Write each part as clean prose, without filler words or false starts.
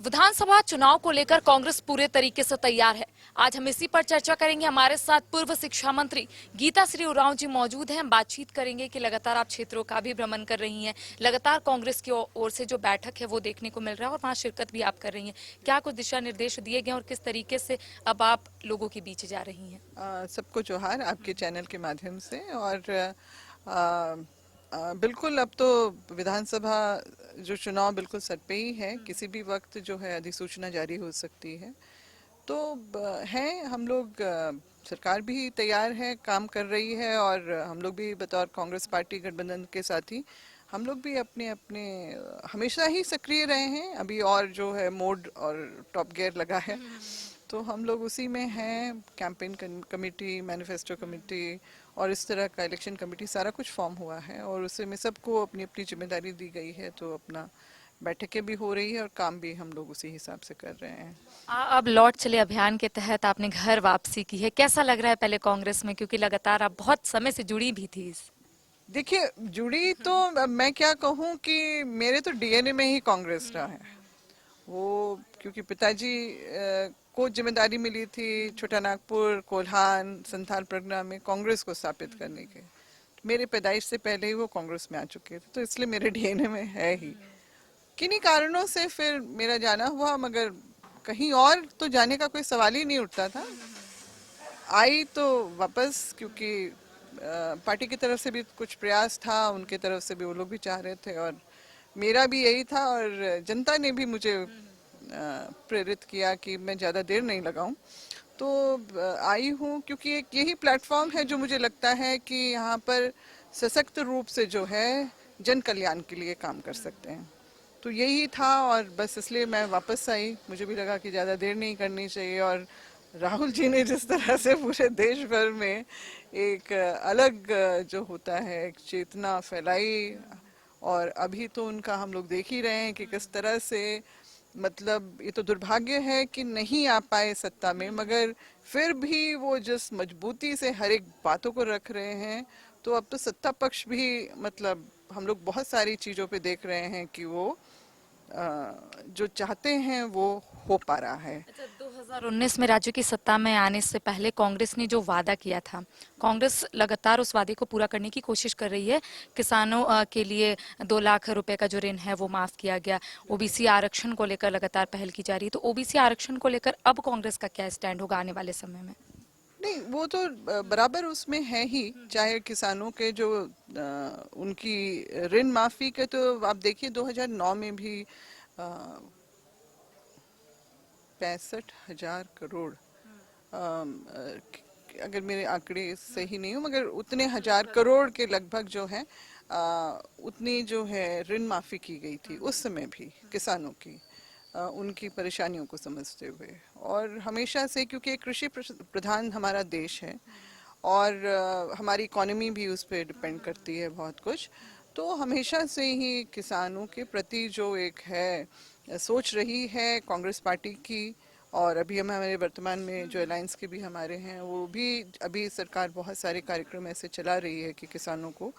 विधानसभा चुनाव को लेकर कांग्रेस पूरे तरीके से तैयार है। आज हम इसी पर चर्चा करेंगे। हमारे साथ पूर्व शिक्षा मंत्री गीता श्री उरांव जी मौजूद हैं। हम बातचीत करेंगे कि लगातार आप क्षेत्रों का भी भ्रमण कर रही हैं, लगातार कांग्रेस की ओर से जो बैठक है वो देखने को मिल रहा है और वहां शिरकत भी आप कर रही हैं। क्या कुछ दिशा निर्देश दिए गए और किस तरीके से अब आप लोगों के बीच जा रही हैं? सबको जोहार आपके चैनल के माध्यम से। और बिल्कुल अब तो विधानसभा जो चुनाव बिल्कुल सर पे ही है, किसी भी वक्त जो है अधिसूचना जारी हो सकती है। तो हैं हम लोग, सरकार भी तैयार है, काम कर रही है, और हम लोग भी बतौर कांग्रेस पार्टी गठबंधन के साथी हम लोग भी अपने अपने हमेशा ही सक्रिय रहे हैं। अभी और जो है मोड और टॉप गियर लगा है, तो हम लोग उसी में हैं। कैंपेन कमेटी, मैनिफेस्टो कमेटी और इस तरह का इलेक्शन कमेटी सारा कुछ फॉर्म हुआ है, और उसी में सबको अपनी अपनी जिम्मेदारी दी गई है। तो अपना बैठकें भी हो रही है और काम भी हम लोग उसी हिसाब से कर रहे हैं। अब लौट चले अभियान के तहत आपने घर वापसी की है, कैसा लग रहा है पहले कांग्रेस में, क्योंकि लगातार आप बहुत समय से जुड़ी भी थी इस। देखिए, जुड़ी तो अब मैं क्या कहूँ कि मेरे तो डीएनए में ही कांग्रेस रहा है। वो क्योंकि पिताजी को जिम्मेदारी मिली थी छोटा नागपुर, कोल्हान, संथाल परगना में कांग्रेस को स्थापित करने के। मेरे पैदाइश से पहले ही वो कांग्रेस में आ चुके थे, तो इसलिए मेरे डीएनए में है ही। किन्हीं कारणों से फिर मेरा जाना हुआ, मगर कहीं और तो जाने का कोई सवाल ही नहीं उठता था। आई तो वापस, क्योंकि पार्टी की तरफ से भी कुछ प्रयास था, उनके तरफ से भी वो लोग भी चाह रहे थे, और मेरा भी यही था, और जनता ने भी मुझे प्रेरित किया कि मैं ज़्यादा देर नहीं लगाऊं। तो आई हूँ क्योंकि एक यही प्लेटफॉर्म है जो मुझे लगता है कि यहाँ पर सशक्त रूप से जो है जन कल्याण के लिए काम कर सकते हैं। तो यही था, और बस इसलिए मैं वापस आई। मुझे भी लगा कि ज़्यादा देर नहीं करनी चाहिए, और राहुल जी ने जिस तरह से पूरे देश भर में एक अलग जो होता है एक चेतना फैलाई, और अभी तो उनका हम लोग देख ही रहे हैं कि किस तरह से, मतलब ये तो दुर्भाग्य है कि नहीं आ पाए सत्ता में, मगर फिर भी वो जिस मजबूती से हर एक बातों को रख रहे हैं, तो अब तो सत्ता पक्ष भी, मतलब हम लोग बहुत सारी चीज़ों पे देख रहे हैं कि वो जो चाहते हैं वो हो पा रहा है। अच्छा, 2019 में राज्य की सत्ता में आने से पहले कांग्रेस ने जो वादा किया था, कांग्रेस लगातार उस वादे को पूरा करने की कोशिश कर रही है। किसानों के लिए 2 लाख रुपए का जो ऋण है वो माफ किया गया। ओबीसी आरक्षण को लेकर लगातार पहल की जा रही है। तो ओबीसी आरक्षण को लेकर अब कांग्रेस का क्या स्टैंड होगा आने वाले समय में? नहीं, वो तो बराबर उसमें है ही। चाहे किसानों के जो उनकी ऋण माफी के, तो आप देखिए 2009 में भी 65,000 करोड़, अगर मेरे आंकड़े सही नहीं हो, मगर उतने हजार करोड़ के लगभग जो है उतनी जो है ऋण माफी की गई थी उस समय भी किसानों की, उनकी परेशानियों को समझते हुए। और हमेशा से, क्योंकि एक कृषि प्रधान हमारा देश है, और हमारी इकोनॉमी भी उस पर डिपेंड करती है बहुत कुछ, तो हमेशा से ही किसानों के प्रति जो एक है सोच रही है कांग्रेस पार्टी की। और अभी हम हमारे वर्तमान में जो अलायंस के भी हमारे हैं, वो भी अभी सरकार बहुत सारे कार्यक्रम ऐसे चला रही है कि किसानों को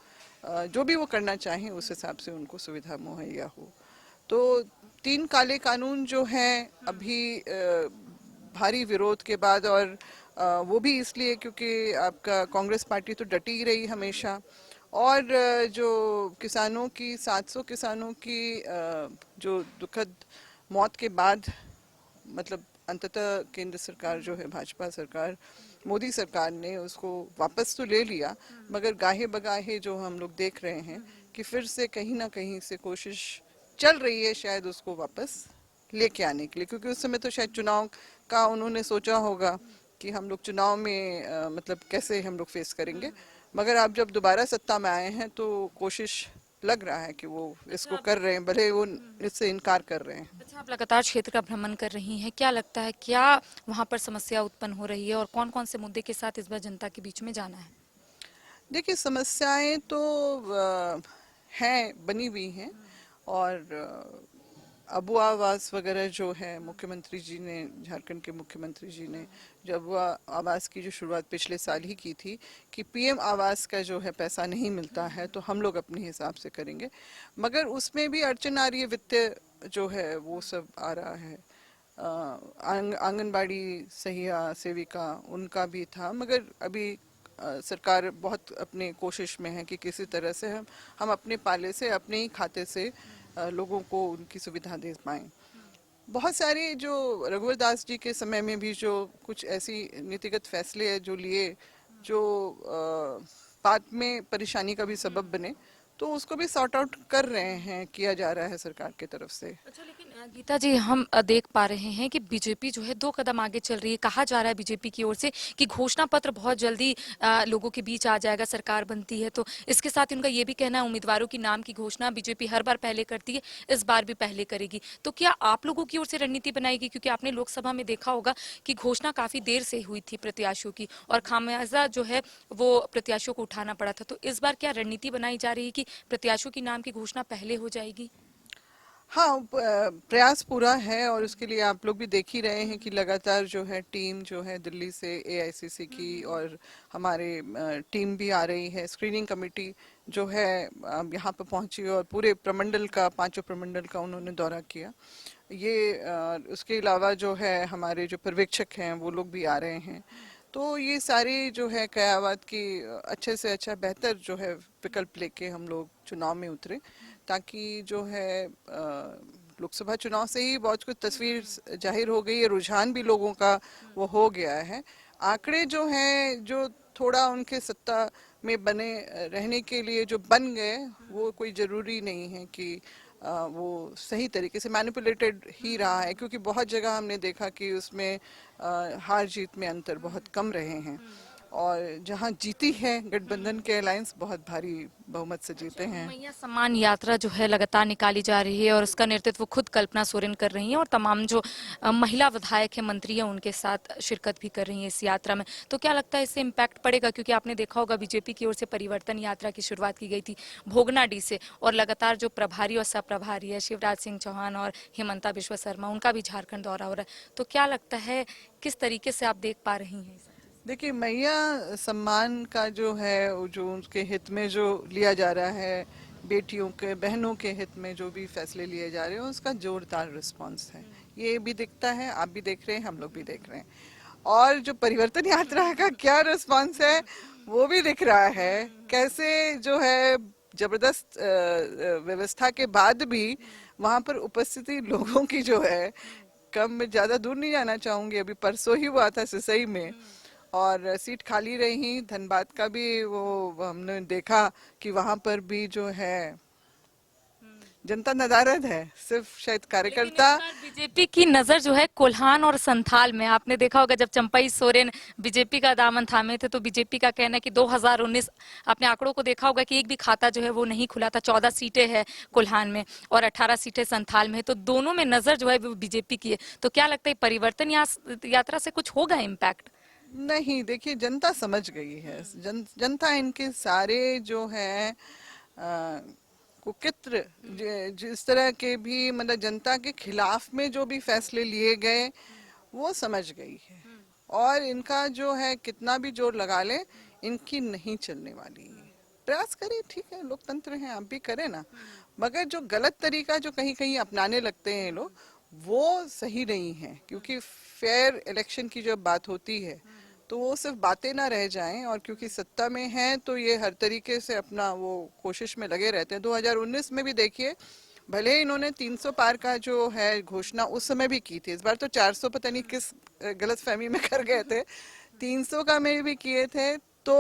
जो भी वो करना चाहें उस हिसाब से उनको सुविधा मुहैया हो। तो 3 काले कानून जो हैं अभी भारी विरोध के बाद, और वो भी इसलिए क्योंकि आपका कांग्रेस पार्टी तो डटी ही रही हमेशा, और जो किसानों की 700 किसानों की जो दुखद मौत के बाद, मतलब अंततः केंद्र सरकार जो है भाजपा सरकार, मोदी सरकार ने उसको वापस तो ले लिया, मगर गाहे बगाहे जो हम लोग देख रहे हैं कि फिर से कहीं ना कहीं से कोशिश चल रही है शायद उसको वापस लेके आने के लिए। क्योंकि उस समय तो शायद चुनाव का उन्होंने सोचा होगा कि हम लोग चुनाव में मतलब कैसे हम लोग फेस करेंगे, मगर आप जब दोबारा सत्ता में आए हैं तो कोशिश लग रहा है कि वो इसको अच्छा, कर रहे हैं, भले वो इससे इनकार कर रहे हैं। अच्छा, आप लगातार क्षेत्र का भ्रमण कर रही हैं, क्या लगता है क्या वहां पर समस्या उत्पन्न हो रही है और कौन कौन से मुद्दे के साथ इस बार जनता के बीच में जाना है? देखिए, समस्याएं तो हैं, बनी हुई हैं, और अबू आवास वगैरह जो है, मुख्यमंत्री जी ने, झारखंड के मुख्यमंत्री जी ने जब अबू आवास की जो शुरुआत पिछले साल ही की थी कि पीएम आवास का जो है पैसा नहीं मिलता है तो हम लोग अपने हिसाब से करेंगे, मगर उसमें भी अड़चन आ रही है, वित्तीय जो है वो सब आ रहा है। आंगनबाड़ी सहिया सेविका उनका भी था, मगर अभी सरकार बहुत अपने कोशिश में है कि किसी तरह से हम अपने पाले से, अपने ही खाते से लोगों को उनकी सुविधा दे पाएं। बहुत सारे जो रघुवर दास जी के समय में भी जो कुछ ऐसी नीतिगत फैसले है जो लिए, जो बाद में परेशानी का भी सबब बने, तो उसको भी सॉर्ट आउट कर रहे हैं, किया जा रहा है सरकार की तरफ से। अच्छा, लेकिन गीता जी, हम देख पा रहे हैं कि बीजेपी जो है 2 कदम आगे चल रही है। कहा जा रहा है बीजेपी की ओर से कि घोषणा पत्र बहुत जल्दी लोगों के बीच आ जाएगा, सरकार बनती है तो। इसके साथ ही उनका ये भी कहना है उम्मीदवारों की नाम की घोषणा बीजेपी हर बार पहले करती है, इस बार भी पहले करेगी। तो क्या आप लोगों की ओर से रणनीति बनाएगी? क्योंकि आपने लोकसभा में देखा होगा कि घोषणा काफी देर से हुई थी प्रत्याशियों की, और खामियाजा जो है वो प्रत्याशियों को उठाना पड़ा था। तो इस बार क्या रणनीति बनाई जा रही है कि प्रत्याशियों की नाम की घोषणा पहले हो जाएगी? हाँ, प्रयास पूरा है, और उसके लिए आप लोग भी देख ही रहे हैं कि लगातार जो है टीम जो है दिल्ली से एआईसीसी की, और हमारे टीम भी आ रही है, स्क्रीनिंग कमेटी जो है यहाँ पर पहुंची और पूरे प्रमंडल का, 5 प्रमंडल का उन्होंने दौरा किया। ये उसके अलावा जो है हमारे जो पर्यवेक्षक हैं वो लोग भी आ रहे हैं। तो ये सारी जो है कयावत की अच्छे से अच्छा बेहतर जो है विकल्प लेके हम लोग चुनाव में उतरे, ताकि जो है लोकसभा चुनाव से ही बहुत कुछ तस्वीर जाहिर हो गई है, रुझान भी लोगों का वो हो गया है। आंकड़े जो हैं, जो थोड़ा उनके सत्ता में बने रहने के लिए जो बन गए, वो कोई जरूरी नहीं है कि वो सही तरीके से मैनिपुलेटेड ही रहा है, क्योंकि बहुत जगह हमने देखा कि उसमें हार जीत में अंतर बहुत कम रहे हैं, और जहां जीती है गठबंधन के अलायंस बहुत भारी बहुमत से जीते हैं। मैया सम्मान यात्रा जो है लगातार निकाली जा रही है, और उसका नेतृत्व खुद कल्पना सोरेन कर रही हैं, और तमाम जो महिला विधायक है, मंत्री है, उनके साथ शिरकत भी कर रही हैं इस यात्रा में। तो क्या लगता है इससे इम्पैक्ट पड़ेगा? क्योंकि आपने देखा होगा बीजेपी की ओर से परिवर्तन यात्रा की शुरुआत की गई थी भोगनाडीह से, और लगातार जो प्रभारी और सह-प्रभारी है शिवराज सिंह चौहान और हेमंता बिश्वा शर्मा, उनका भी झारखंड दौरा हो रहा है। तो क्या लगता है किस तरीके से आप देख पा रही हैं? देखिए, मैया सम्मान का जो है, वो जो उनके हित में जो लिया जा रहा है, बेटियों के, बहनों के हित में जो भी फैसले लिए जा रहे हैं, उसका जोरदार रिस्पांस है। ये भी दिखता है, आप भी देख रहे हैं, हम लोग भी देख रहे हैं। और जो परिवर्तन यात्रा का क्या रिस्पांस है वो भी दिख रहा है, कैसे जो है जबरदस्त व्यवस्था के बाद भी वहां पर उपस्थिति लोगों की जो है कम, मैं ज्यादा दूर नहीं जाना चाहूंगी, अभी परसों ही हुआ था सिसई में, और सीट खाली रही। धनबाद का भी वो हमने देखा कि वहां पर भी जो है जनता नदारद है, सिर्फ शायद कार्यकर्ता। बीजेपी की नजर जो है कोल्हान और संथाल में, आपने देखा होगा जब चंपई सोरेन बीजेपी का दामन थामे थे तो बीजेपी का कहना है कि 2019, आपने आंकड़ों को देखा होगा कि एक भी खाता जो है वो नहीं खुला था। 14 सीटें हैं कोल्हान में और 18 सीटें संथाल में है, तो दोनों में नजर जो है वो बीजेपी की है। तो क्या लगता है परिवर्तन यात्रा से कुछ होगा इम्पैक्ट? नहीं, देखिए, जनता समझ गई है। जनता इनके सारे जो है कुकित्र, जिस तरह के भी, मतलब जनता के खिलाफ में जो भी फैसले लिए गए वो समझ गई है, और इनका जो है कितना भी जोर लगा ले, इनकी नहीं चलने वाली। प्रयास करें, ठीक है, लोकतंत्र है, आप भी करें ना, मगर जो गलत तरीका जो कहीं कहीं अपनाने लगते हैं लोग, वो सही नहीं है। क्योंकि फेयर इलेक्शन की जब बात होती है तो वो सिर्फ बातें ना रह जाएं, और क्योंकि सत्ता में हैं तो ये हर तरीके से अपना वो कोशिश में लगे रहते हैं। 2019 में भी देखिए, भले ही इन्होंने 300 पार का जो है घोषणा उस समय भी की थी, इस बार तो 400 पता नहीं किस गलतफहमी में कर गए थे, 300 का में भी किए थे, तो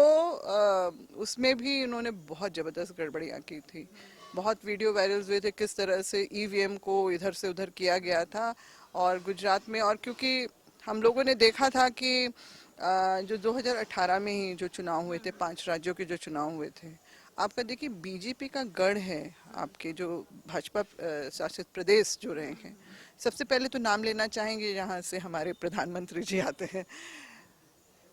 उसमें भी इन्होंने बहुत जबरदस्त गड़बड़ियां की थी। बहुत वीडियो वायरल हुए थे किस तरह से ईवीएम को इधर से उधर किया गया था। और गुजरात में, और क्योंकि हम लोगों ने देखा था कि जो 2018 में ही जो चुनाव हुए थे, 5 राज्यों के जो चुनाव हुए थे, आपका देखिए बीजेपी का गढ़ है, आपके जो भाजपा शासित प्रदेश जो रहे हैं। सबसे पहले तो नाम लेना चाहेंगे यहाँ से हमारे प्रधानमंत्री जी आते हैं।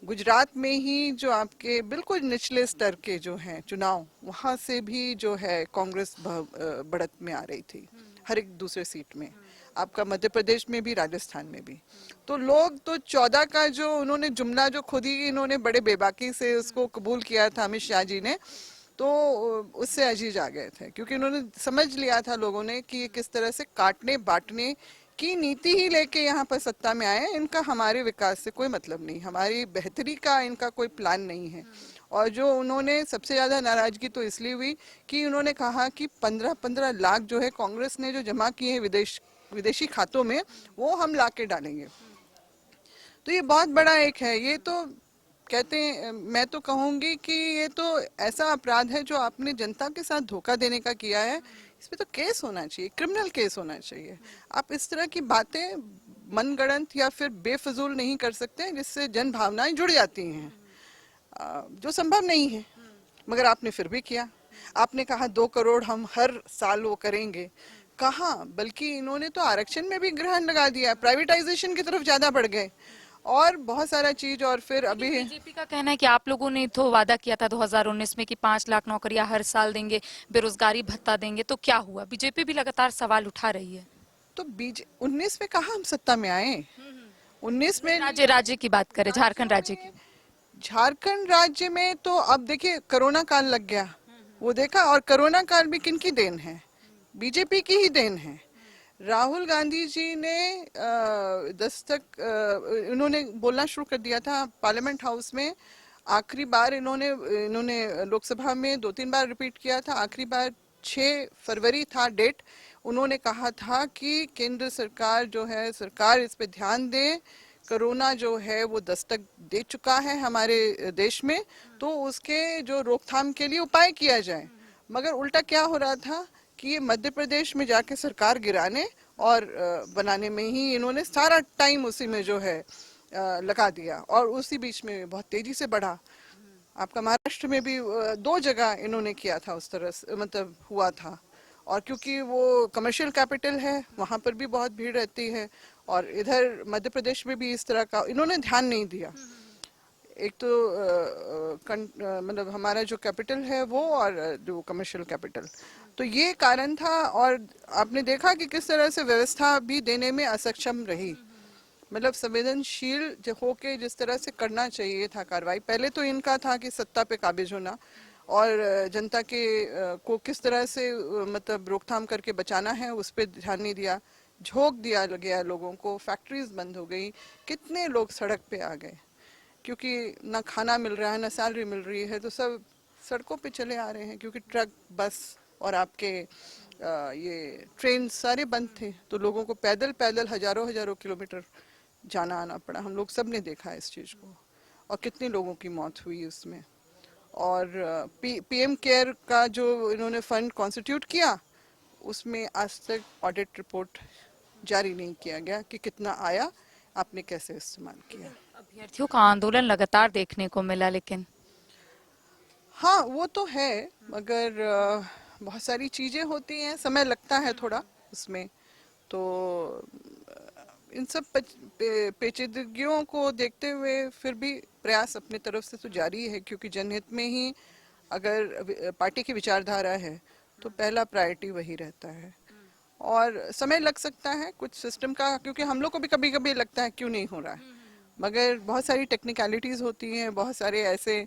गुजरात में ही जो आपके बिल्कुल निचले स्तर के जो हैं चुनाव, वहाँ से भी जो है कांग्रेस बढ़त में आ रही थी हर एक दूसरे सीट में। आपका मध्य प्रदेश में भी, राजस्थान में भी। तो लोग तो 14 का जो उन्होंने जुमला जो खुद ही इन्होंने बड़े बेबाकी से उसको कबूल किया था अमित शाह जी ने, तो उससे अजीज आ गए थे, क्योंकि उन्होंने समझ लिया था लोगों ने कि ये किस तरह से काटने बांटने की नीति ही लेके यहाँ पर सत्ता में आए। इनका हमारे विकास से कोई मतलब नहीं, हमारी बेहतरी का इनका कोई प्लान नहीं है। और जो उन्होंने सबसे ज्यादा नाराजगी तो इसलिए हुई कि उन्होंने कहा कि 15-15 लाख जो है कांग्रेस ने जो जमा किए हैं विदेशी खातों में, वो हम ला के डालेंगे। तो ये बहुत बड़ा एक है। ये तो कहते हैं, मैं तो कहूंगी कि ये तो ऐसा अपराध है जो आपने जनता के साथ धोखा देने का किया है। इस पे तो केस होना चाहिए, क्रिमिनल केस होना चाहिए। आप इस तरह की बातें मनगढ़ंत या फिर बेफजूल नहीं कर सकते जिससे जन भावनाएं जुड़ जाती हैं, जो संभव नहीं है। मगर आपने फिर भी किया। आपने कहा 2 करोड़ हम हर साल वो करेंगे, कहा, बल्कि इन्होंने तो आरक्षण में भी ग्रहण लगा दिया, प्राइवेटाइजेशन की तरफ ज्यादा बढ़ गए और बहुत सारा चीज। और फिर अभी बीजेपी का कहना है कि आप लोगों ने तो वादा किया था 2019 में कि 5 लाख नौकरियां हर साल देंगे, बेरोजगारी भत्ता देंगे, तो क्या हुआ? बीजेपी भी लगातार सवाल उठा रही है। तो 19 में कहा हम सत्ता में आए, 19 में राज्य की बात करें, झारखंड राज्य की। झारखंड राज्य में तो अब देखिए कोरोना काल लग गया, वो देखा। और कोरोना काल भी किनकी देन है? बीजेपी की ही देन है। राहुल गांधी जी ने इन्होंने बोलना शुरू कर दिया था पार्लियामेंट हाउस में। आखिरी बार इन्होंने लोकसभा में 2-3 बार रिपीट किया था। आखिरी बार 6 फरवरी था डेट। उन्होंने कहा था कि केंद्र सरकार जो है, सरकार इस पे ध्यान दे। कोरोना जो है वो दस्तक दे चुका है हमारे देश में, तो उसके जो रोकथाम के लिए उपाय किया जाए। मगर उल्टा क्या हो रहा था कि ये मध्य प्रदेश में जाके सरकार गिराने और बनाने में ही इन्होंने सारा टाइम उसी में जो है लगा दिया। और उसी बीच में बहुत तेजी से बढ़ा। आपका महाराष्ट्र में भी 2 जगह इन्होंने किया था उस तरह से, मतलब हुआ था। और क्योंकि वो कमर्शियल कैपिटल है, वहां पर भी बहुत भीड़ रहती है। और इधर मध्य प्रदेश में भी इस तरह का इन्होंने ध्यान नहीं दिया। एक तो मतलब हमारा जो कैपिटल है वो, और जो कमर्शियल कैपिटल, तो ये कारण था। और आपने देखा कि किस तरह से व्यवस्था भी देने में असक्षम रही। मतलब संवेदनशील होके जिस तरह से करना चाहिए था कार्रवाई, पहले तो इनका था कि सत्ता पे काबिज होना और जनता के को किस तरह से मतलब रोकथाम करके बचाना है, उस पर ध्यान नहीं दिया। झोंक दिया गया लोगों को, फैक्ट्रीज बंद हो गई, कितने लोग सड़क पे आ गए क्योंकि ना खाना मिल रहा है, ना सैलरी मिल रही है, तो सब सड़कों पे चले आ रहे हैं। क्योंकि ट्रक, बस और आपके ये ट्रेन सारे बंद थे, तो लोगों को पैदल पैदल हजारों किलोमीटर जाना आना पड़ा। हम लोग सब ने देखा इस चीज़ को, और कितने लोगों की मौत हुई उसमें। और पीएम केयर का जो इन्होंने फंड कॉन्स्टिट्यूट किया, उसमें आज तक ऑडिट रिपोर्ट जारी नहीं किया गया कि कितना आया, आपने कैसे इस्तेमाल किया। अभ्यर्थियों का आंदोलन लगातार देखने को मिला, लेकिन हाँ वो तो है, मगर बहुत सारी चीजें होती हैं, समय लगता है थोड़ा उसमें। तो इन सब पेचीदगियों को देखते हुए फिर भी प्रयास अपनी तरफ से तो जारी है, क्योंकि जनहित में ही अगर पार्टी की विचारधारा है तो पहला प्रायोरिटी वही रहता है। और समय लग सकता है कुछ सिस्टम का, क्योंकि हम लोग को भी कभी कभी लगता है क्यों नहीं हो रहा है, मगर बहुत सारी टेक्निकलिटीज होती हैं, बहुत सारे ऐसे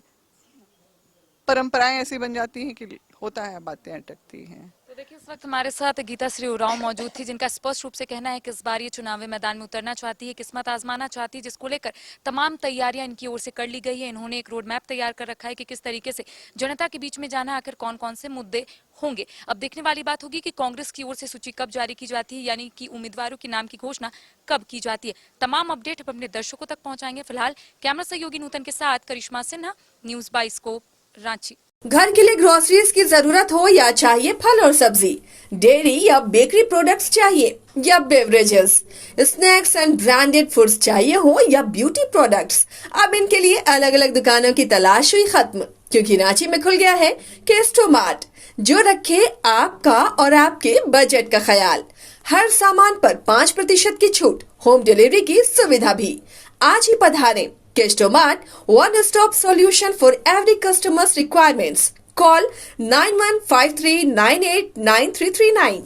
परंपराएं ऐसी बन जाती हैं कि होता है, बातें अटकती हैं। तो देखिए, इस वक्त हमारे साथ गीता श्री उरांव मौजूद थी, जिनका स्पष्ट रूप से कहना है कि इस बार ये चुनावी मैदान में उतरना चाहती है, किस्मत आजमाना चाहती है, जिसको लेकर तमाम तैयारियां इनकी ओर से कर ली गई है। इन्होंने एक रोड मैप तैयार कर रखा है कि किस तरीके से जनता के बीच में जाना है, आखिर कौन कौन से मुद्दे होंगे। अब देखने वाली बात होगी कि कांग्रेस की ओर से सूची कब जारी की जाती है, यानी कि उम्मीदवारों के नाम की घोषणा कब की जाती है। तमाम अपडेट अब अपने दर्शकों तक पहुंचाएंगे। फिलहाल कैमरा सहयोगी नूतन के साथ करिश्मा सिन्हा, न्यूज 22 को रांची। घर के लिए ग्रोसरीज की जरूरत हो या चाहिए फल और सब्जी, डेयरी या बेकरी प्रोडक्ट्स चाहिए या beverages, snacks and branded foods चाहिए हो या ब्यूटी प्रोडक्ट्स, अब इनके लिए अलग अलग दुकानों की तलाश हुई खत्म, क्योंकि रांची में खुल गया है केस्टो मार्ट, जो रखे आपका और आपके बजट का ख्याल। हर सामान पर 5% की छूट, होम डिलीवरी की सुविधा भी। आज ही पधारें। Kesto Mart, one-stop solution for every customer's requirements. Call 9153989339.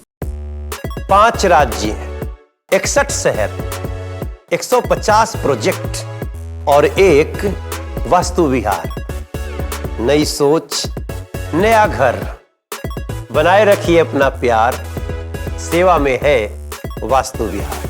5 राज्य हैं, 61 शहर, 150 प्रोजेक्ट और एक वास्तु विहार। नई सोच, नया घर। बनाए रखिए अपना प्यार, सेवा में है वास्तु विहार।